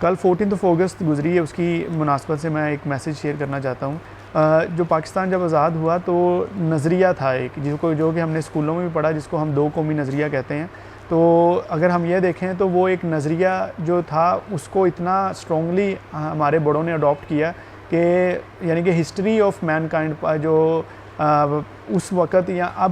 कल 14 अगस्त गुजरी है, उसकी मुनासबत से मैं एक मैसेज शेयर करना चाहता हूँ। जो पाकिस्तान जब आज़ाद हुआ तो नज़रिया था एक, जो कि हमने स्कूलों में भी पढ़ा, जिसको हम दो कौमी नज़रिया कहते हैं। तो अगर हम ये देखें तो वो एक नज़रिया जो था उसको इतना स्ट्रॉन्गली हमारे बड़ों ने अडॉप्ट किया कि यानी कि हिस्ट्री ऑफ मैनकाइंड जो उस वक़्त या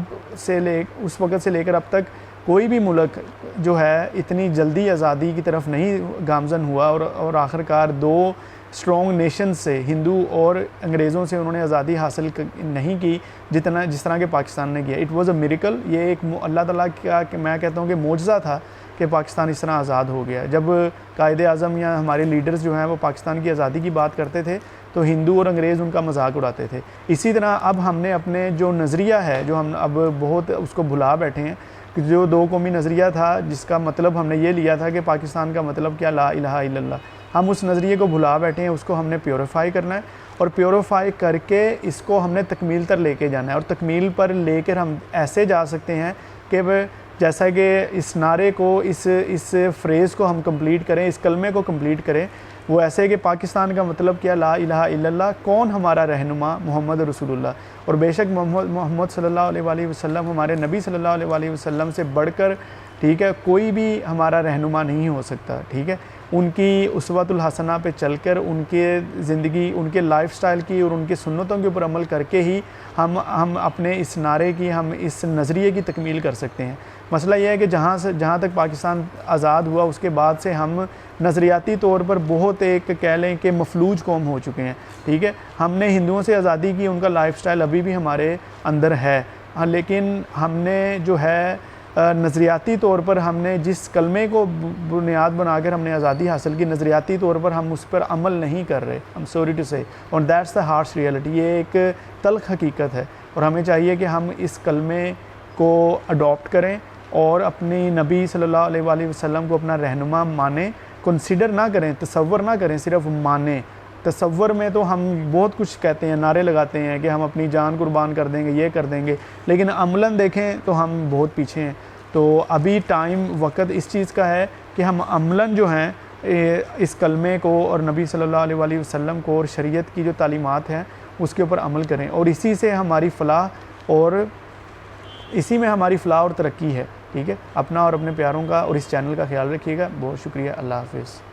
उस वक़्त से लेकर अब तक कोई भी मुल्क जो है इतनी जल्दी आज़ादी की तरफ नहीं गामज़न हुआ, और आखिरकार दो स्ट्रॉन्ग नेशन से, हिंदू और अंग्रेज़ों से उन्होंने आज़ादी हासिल नहीं की जिस तरह के पाकिस्तान ने किया। It was a miracle. ये एक अल्लाह ताला का मैं कहता हूँ कि मोजज़ा था कि पाकिस्तान इस तरह आज़ाद हो गया। जब कायदे आज़म या हमारे लीडर्स जो हैं वो पाकिस्तान की आज़ादी की बात करते थे तो हिंदू और अंग्रेज़ उनका मजाक उड़ाते थे। इसी तरह अब हमने अपने जो नज़रिया है, जो हम अब बहुत उसको भुला बैठे हैं, जो दो कौमी नज़रिया था जिसका मतलब हमने ये लिया था कि पाकिस्तान का मतलब क्या, ला इलाहा इल्लल्लाह, हम उस नज़रिए को भुला बैठे हैं। उसको हमने प्योरीफाई करना है, और प्योरीफाई करके इसको हमने तकमील तक लेके जाना है। और तकमील पर लेकर हम ऐसे जा सकते हैं कि जैसा कि इस नारे को, इस फ्रेज़ को हम कंप्लीट करें, इस कलमे को कंप्लीट करें, वो ऐसे कि पाकिस्तान का मतलब क्या, ला इलाहा इल्लल्लाह, कौन हमारा रहनुमा, मोहम्मद रसूलुल्लाह। और बेशक मोहम्मद सल्लल्लाहु अलैहि वसल्लम, हमारे नबी सल्लल्लाहु अलैहि वसल्लम से बढ़कर, ठीक है, कोई भी हमारा रहनुमा नहीं हो सकता। ठीक है, उनकी उसवतुल हसना पे चलकर, उनके ज़िंदगी, उनके लाइफस्टाइल की और उनके सुन्नतों के ऊपर अमल करके ही हम अपने इस नारे की, हम इस नज़रिए की तकमील कर सकते हैं। मसला यह है कि जहाँ तक पाकिस्तान आज़ाद हुआ उसके बाद से हम नज़रियाती तौर पर बहुत एक कह लें कि मफलूज कौम हो चुके हैं। ठीक है, हमने हिंदुओं से आज़ादी की, उनका लाइफस्टाइल अभी भी हमारे अंदर है। हाँ, लेकिन हमने जो है नज़रियाती तौर पर हमने जिस कलमे को बुनियाद बनाकर हमने आज़ादी हासिल की, नज़रियाती तौर पर हम उस पर अमल नहीं कर रहे। आई एम सॉरी टू से, और दैट्स द हार्श रियलिटी। ये एक तल्ख हकीकत है, और हमें चाहिए कि हम इस कलमे को अडॉप्ट करें और अपनी नबी सल्लल्लाहु अलैहि वसल्लम को अपना रहनुमा माने, कंसिडर ना करें, तसव्वुर ना करें, सिर्फ माने। तसव्वुर में तो हम बहुत कुछ कहते हैं, नारे लगाते हैं कि हम अपनी जान कुर्बान कर देंगे, ये कर देंगे, लेकिन अमलन देखें तो हम बहुत पीछे हैं। तो अभी टाइम, वक्त इस चीज़ का है कि हम अमलन जो हैं इस कलमे को और नबी सल्लल्लाहु अलैहि वसल्लम को और शरीयत की जो तालीमात हैं उसके ऊपर अमल करें, और इसी से हमारी फ़लाह और इसी में हमारी फ़लाह और तरक्की है। ठीक है, अपना और अपने प्यारों का और इस चैनल का ख्याल रखिएगा। बहुत शुक्रिया। अल्लाह हाफ़िज़।